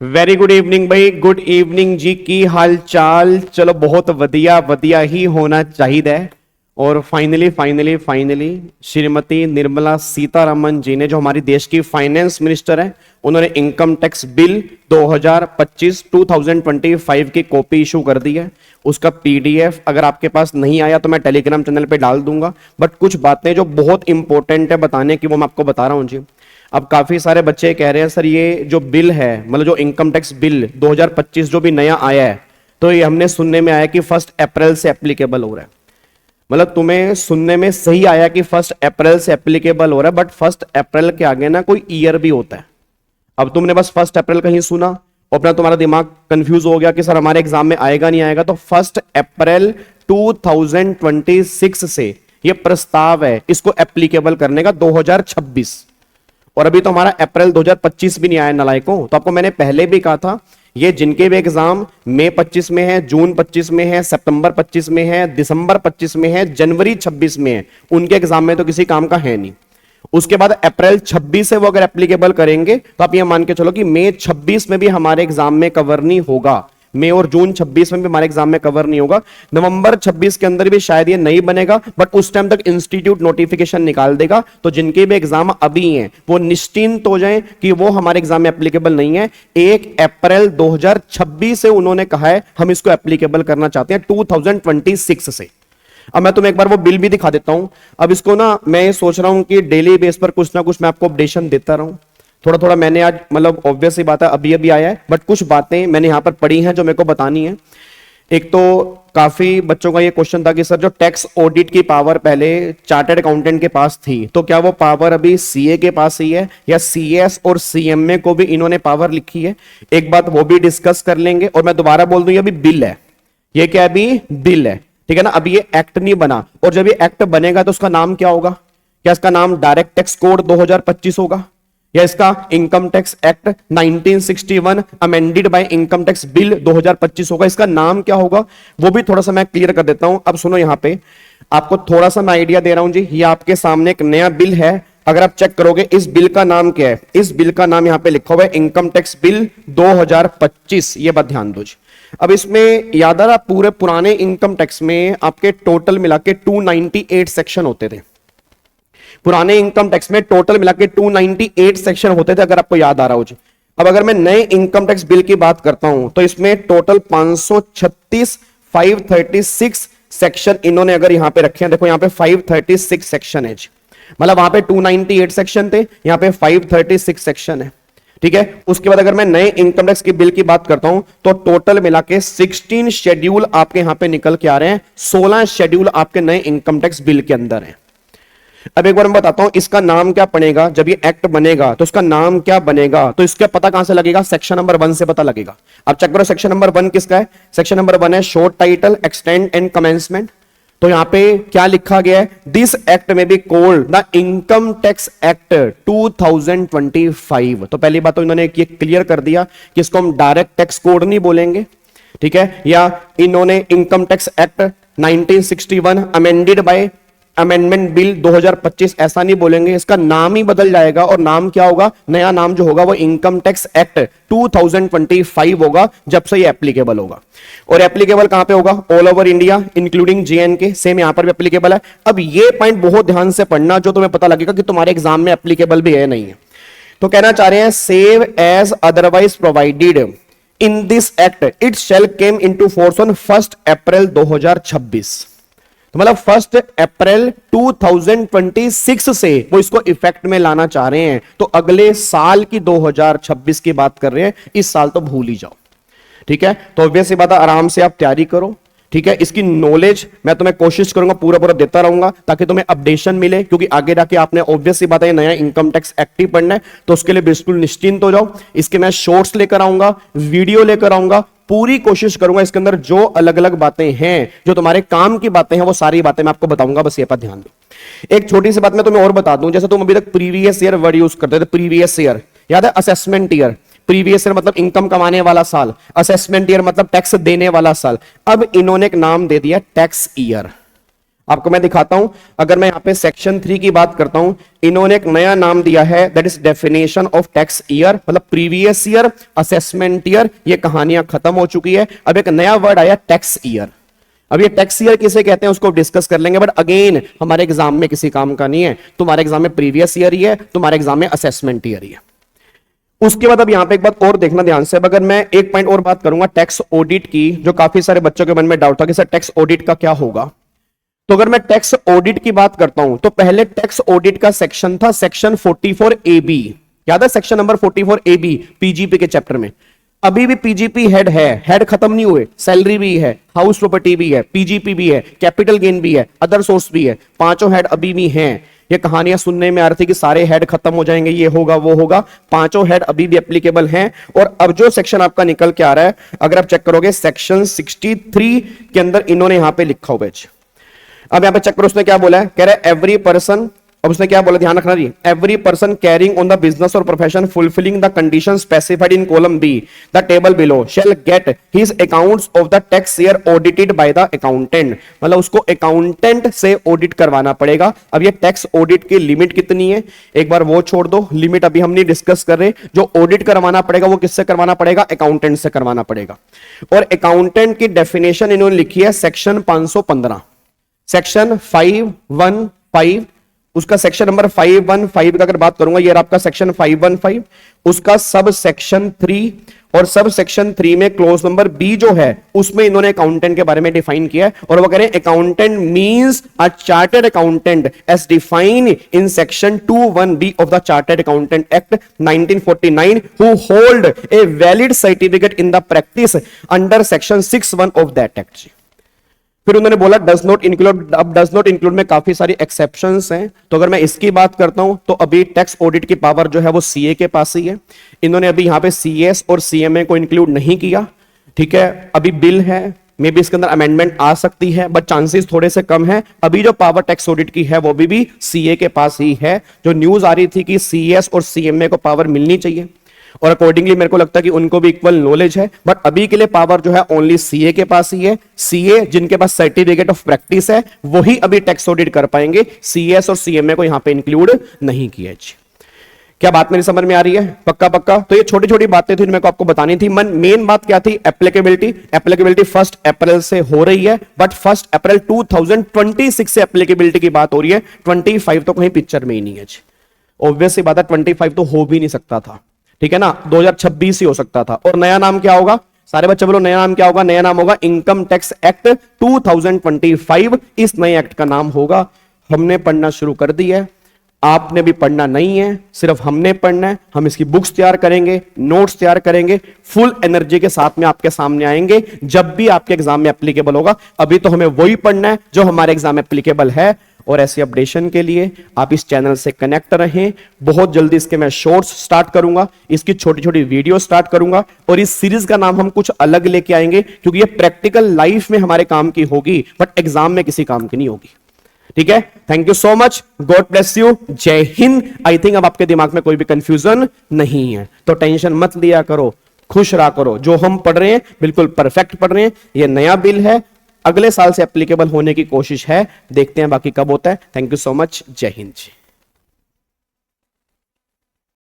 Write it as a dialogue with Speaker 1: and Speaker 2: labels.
Speaker 1: Very good evening भाई, good evening जी। की हाल चाल? चलो बहुत वधिया वधिया ही होना चाहिए। और finally finally finally Shrimati Nirmala Sitharaman ji ने, जो हमारी देश की फाइनेंस मिनिस्टर है, उन्होंने इनकम टैक्स बिल 2025 की कॉपी इशू कर दी है। उसका पीडीएफ अगर आपके पास नहीं आया तो मैं टेलीग्राम चैनल पे डाल दूंगा। बट कुछ बातें जो बहुत इंपॉर्टेंट है बताने की, वो मैं आपको बता रहा हूं जी। अब काफी सारे बच्चे कह रहे हैं सर ये जो बिल है, मतलब जो इनकम टैक्स बिल 2025 जो भी नया आया है, तो ये हमने सुनने में आया कि 1 अप्रैल से एप्लीकेबल हो रहा है। मतलब तुम्हें सुनने में सही आया कि 1 अप्रैल से एप्लीकेबल हो रहा है, बट 1 अप्रैल के आगे ना कोई ईयर भी होता है। अब तुमने बस 1 अप्रैल कहीं सुना और अपना तुम्हारा दिमाग कंफ्यूज हो गया कि सर हमारे एग्जाम में आएगा नहीं आएगा। तो 1 अप्रैल 2026 से ये प्रस्ताव है इसको एप्लीकेबल करने का 2026। और अभी तो हमारा अप्रैल 2025 भी नहीं आया नालायकों। तो आपको मैंने पहले भी कहा था, ये जिनके भी एग्जाम मई 25 में है, जून 25 में है, सितंबर 25 में है, दिसंबर 25 में है, जनवरी 26 में है, उनके एग्जाम में तो किसी काम का है नहीं। उसके बाद अप्रैल 26 से वो अगर एप्लीकेबल करेंगे तो आप ये मान के चलो कि मई 26 में भी हमारे एग्जाम में कवर नहीं होगा। मई और जून 26 में भी हमारे एग्जाम में कवर नहीं होगा। नवंबर 26 के अंदर भी शायद ये नहीं बनेगा, बट उस टाइम तक इंस्टीट्यूट नोटिफिकेशन निकाल देगा। तो जिनके भी एग्जाम अभी हैं वो निश्चिंत हो जाएं कि वो हमारे एग्जाम में एप्लीकेबल नहीं है। 1 अप्रैल 2026 से उन्होंने कहा है हम इसको एप्लीकेबल करना चाहते हैं 2026 से। अब मैं तुम्हें एक बार वो बिल भी दिखा देता हूं। अब इसको ना मैं ये सोच रहा हूं कि डेली बेस पर कुछ ना कुछ मैं आपको अपडेशन देता रहूं। थोड़ा थोड़ा मैंने आज, मतलब ऑब्वियस सी बात है अभी अभी आया है, बट कुछ बातें मैंने यहां पर पढ़ी हैं जो मेरे को बतानी है। एक तो काफी बच्चों का ये क्वेश्चन था कि सर जो टैक्स ऑडिट की पावर पहले चार्टर्ड अकाउंटेंट के पास थी, तो क्या वो पावर अभी सीए के पास ही है या सीएस और सीएमए को भी इन्होंने पावर लिखी है? एक बात वो भी डिस्कस कर लेंगे। और मैं दोबारा बोल दूं, ये अभी बिल है, ये क्या अभी बिल है, ठीक है ना। अभी ये एक्ट नहीं बना, और जब ये एक्ट बनेगा तो उसका नाम क्या होगा? क्या इसका नाम डायरेक्ट टैक्स कोड 2025 होगा, या इसका income tax act 1961 amended bye income tax bill 2025 होगा? इसका नाम क्या होगा वो भी थोड़ा सा मैं क्लियर कर देता हूं। अब सुनो, यहां पे आपको थोड़ा सा मैं आइडिया दे रहा हूं जी। ये आपके सामने एक नया बिल है, अगर आप चेक करोगे इस बिल का नाम क्या है? इस बिल का नाम यहां पे लिखा हुआ है इनकम टैक्स बिल 2025। ये बात ध्यान दो जी। अब इसमें याद आ रहा, पूरे पुराने इनकम टैक्स में आपके टोटल मिला के 298 सेक्शन होते थे। पुराने इनकम टैक्स में टोटल मिला के 298 सेक्शन होते थे, अगर आपको याद आ रहा हो जी। अब अगर मैं नए इनकम टैक्स बिल की बात करता हूं तो इसमें टोटल 536 सेक्शन इन्होंने अगर यहां पे रखे हैं। देखो यहां पे 536 सेक्शन है जी। मतलब वहां पे 298 सेक्शन थे, यहां पे 536 सेक्शन है, ठीक है। उसके बाद अगर मैं नए इनकम टैक्स की बिल की बात करता हूं तो टोटल मिला के 16 शेड्यूल आपके यहां पे निकल के आ रहे हैं। 16 शेड्यूल आपके नए इनकम टैक्स बिल के अंदर है। अब एक बार मैं बताता हूं इसका नाम क्या बनेगा जब ये एक्ट बनेगा, तो इसका नाम क्या बनेगा? तो इसका पता कहां से लगेगा? सेक्शन नंबर 1 से पता लगेगा। अब चेक करो सेक्शन नंबर 1 किसका है। सेक्शन नंबर 1 है short title extend and commencement. तो यहां पे क्या लिखा गया है? दिस एक्ट में be called the income tax act 2025। तो पहली बात तो इन्होंने ये क्लियर कर दिया कि इसको हम डायरेक्ट टैक्स कोड नहीं बोलेंगे, ठीक है। या इन्होंने income tax act 1961 amended bye amendment bill 2025 ऐसा नहीं बोलेंगे। इसका नाम ही बदल जाएगा, और नाम क्या होगा? नया नाम जो होगा वो इनकम टैक्स एक्ट 2025 होगा, जब से ये एप्लीकेबल होगा। और एप्लीकेबल कहां पे होगा? All over India including JNK. Same यहां पर भी एप्लीकेबल है। अब ये पॉइंट बहुत ध्यान से पढ़ना, जो तुम्हें पता लगेगा कि तुम्हारे एग्जाम में एप्लीकेबल भी है नहीं है। तो कहना चाह रहे हैं save as otherwise provided in this act it shall came into force on 1 April 2026। तो मतलब 1 अप्रैल 2026 से वो इसको इफेक्ट में लाना चाह रहे हैं। तो अगले साल की 2026 की बात कर रहे हैं, इस साल तो भूल ही जाओ, ठीक है। तो ऑब्वियस सी बात है, आराम से आप तैयारी करो, ठीक है। इसकी नॉलेज मैं तुम्हें कोशिश करूंगा पूरा पूरा देता रहूंगा ताकि तुम्हें अपडेशन मिले, क्योंकि आगे जाके आपने ऑब्वियस सी बात है नया इनकम टैक्स एक्ट ही पढ़ना है, तो उसके लिए बिल्कुल निश्चिंत हो जाओ। इसके मैं शॉर्ट्स लेकर आऊंगा, वीडियो लेकर आऊंगा, पूरी कोशिश करूंगा इसके अंदर जो अलग अलग बातें हैं, जो तुम्हारे काम की बातें हैं, वो सारी बातें मैं आपको बताऊंगा। बस ये पर ध्यान दो। एक छोटी सी बात मैं तुम्हें और बता दूं, जैसे तुम अभी तक प्रीवियस ईयर वर्ड यूज करते थे, प्रीवियस ईयर याद है? Assessment year. प्रीवियस ईयर मतलब इनकम कमाने वाला साल, असेसमेंट ईयर मतलब टैक्स देने वाला साल। अब इन्होंने एक नाम दे दिया टैक्स ईयर। आपको मैं दिखाता हूं। अगर मैं यहां पे सेक्शन 3 की बात करता हूं, इन्होंने एक नया नाम दिया है, that is definition of tax year, मतलब प्रीवियस ईयर, असेसमेंट ईयर, ये कहानियां खत्म हो चुकी है। अब एक नया वर्ड आया टैक्स ईयर। अब ये टैक्स ईयर किसे कहते हैं उसको डिस्कस कर लेंगे, बट अगेन हमारे एग्जाम में किसी काम का नहीं है। तुम्हारे एग्जाम में प्रीवियस ईयर ही है, तुम्हारे एग्जाम में असेसमेंट ईयर ही है। उसके बाद अब यहां पे एक बात और देखना ध्यान से, अगर मैं एक पॉइंट और बात करूंगा टैक्स ऑडिट की, जो काफी सारे बच्चों के मन में डाउट था कि सर टैक्स ऑडिट का क्या होगा। तो अगर मैं टैक्स ऑडिट की बात करता हूं तो पहले टैक्स ऑडिट का सेक्शन था सेक्शन 44 AB, याद है सेक्शन नंबर 44 AB पीजीपी के चैप्टर में। अभी भी पीजीपी हेड है, हेड खत्म नहीं हुए, सैलरी भी है, हाउस प्रॉपर्टी भी है, पीजीपी भी है, कैपिटल गेन भी है, अदर सोर्स भी है, पांचों हेड अभी भी हैं। ये कहानियां सुनने में आ रही थी कि सारे हेड खत्म हो जाएंगे, ये होगा वो होगा, पांचों हेड अभी भी एप्लीकेबल हैं। और अब जो सेक्शन आपका निकल के आ रहा है, अगर आप चेक करोगे सेक्शन 63 के अंदर इन्होंने यहां पे लिखा हुआ है। अब यहां पे चेक करो उसने क्या बोला है, कह रहा है एवरी पर्सन, अब उसने क्या बोला ध्यान रखना जी, every person carrying on the business और profession fulfilling the condition specified in column B the table below shall get his accounts of the tax year audited by the accountant, मतलब उसको अकाउंटेंट से ऑडिट करवाना पड़ेगा। अब ये tax audit की limit कितनी है एक बार वो छोड़ दो, लिमिट अभी हम नहीं डिस्कस कर रहे। जो ऑडिट करवाना पड़ेगा वो किससे करवाना पड़ेगा, अकाउंटेंट से करवाना पड़ेगा। और अकाउंटेंट की डेफिनेशन इन्होंने लिखी है सेक्शन 515, सेक्शन 515, उसका सेक्शन नंबर 515 का अगर बात करूंगा, ये आपका सेक्शन 515, उसका सब सेक्शन 3, और सब सेक्शन 3 में क्लोज नंबर बी जो है उसमें इन्होंने अकाउंटेंट के बारे में डिफाइन किया है। और वो कह रहे हैं accountant means a chartered accountant as defined in section 21B of the chartered accountant act 1949 who hold a valid certificate in the practice under section 61 of that act. फिर उन्होंने बोला डज नॉट इंक्लूड, अब does not include में काफी सारी exceptions हैं। तो अगर मैं इसकी बात करता हूं तो अभी टैक्स ऑडिट की पावर जो है वो सीए के पास ही है। इन्होंने अभी यहां पे सीएस और सीएमए को इंक्लूड नहीं किया, ठीक है। अभी बिल है, मे बी इसके अंदर अमेंडमेंट आ सकती है, बट चांसेस थोड़े से कम है। अभी जो पावर टैक्स ऑडिट की है वो भी सीए के पास ही है। जो न्यूज आ रही थी कि सीएस और सीएमए को पावर मिलनी चाहिए, और अकॉर्डिंगली मेरे को लगता है कि उनको भी इक्वल नॉलेज है, बट अभी के लिए पावर जो है ओनली सीए के पास ही है। सीए जिनके पास सर्टिफिकेट ऑफ प्रैक्टिस है वही अभी टैक्स ऑडिट कर पाएंगे, सीएस और सीएमए को यहां पे इंक्लूड नहीं किया। क्या बात मेरी समझ में आ रही है? पक्का पक्का। तो ये छोटी छोटी बातें थी मेरे को आपको बतानी थी। मेन बात क्या थी, एप्लीकेबिलिटी। एप्लीकेबिलिटी 1 अप्रैल से हो रही है, बट 1 अप्रैल 2026 से एप्लीकेबिलिटी की बात हो रही है। 25 तो कहीं पिक्चर में ही नहीं है। ऑब्वियसली बात है 25 तो हो भी नहीं सकता था, ठीक है ना, 2026 ही हो सकता था। और नया नाम क्या होगा, सारे बच्चे बोलो नया नाम क्या होगा? नया नाम होगा इनकम टैक्स एक्ट 2025। इस नए एक्ट का नाम होगा। हमने पढ़ना शुरू कर दिया है, आपने भी पढ़ना नहीं है, सिर्फ हमने पढ़ना है। हम इसकी बुक्स तैयार करेंगे, नोट्स तैयार करेंगे, फुल एनर्जी के साथ में आपके सामने आएंगे जब भी आपके एग्जाम में एप्लीकेबल होगा। अभी तो हमें वही पढ़ना है जो हमारे एग्जाम में एप्लीकेबल है। और ऐसी अपडेशन के लिए आप इस चैनल से कनेक्ट रहें। बहुत जल्दी इसके मैं शॉर्ट्स स्टार्ट करूंगा, इसकी छोटी छोटी वीडियो स्टार्ट करूंगा, और इस सीरीज का नाम हम कुछ अलग लेके आएंगे, क्योंकि ये प्रैक्टिकल लाइफ में हमारे काम की होगी, बट एग्जाम में किसी काम की नहीं होगी। ठीक है, thank you so much, God bless you, जय हिंद। आई थिंक अब आपके दिमाग में कोई भी कंफ्यूजन नहीं है, तो टेंशन मत लिया करो, खुश रहा करो। जो हम पढ़ रहे हैं बिल्कुल परफेक्ट पढ़ रहे हैं। ये नया बिल है, अगले साल से एप्लीकेबल होने की कोशिश है, देखते हैं बाकी कब होता है। थैंक यू सो मच, जय हिंद जी।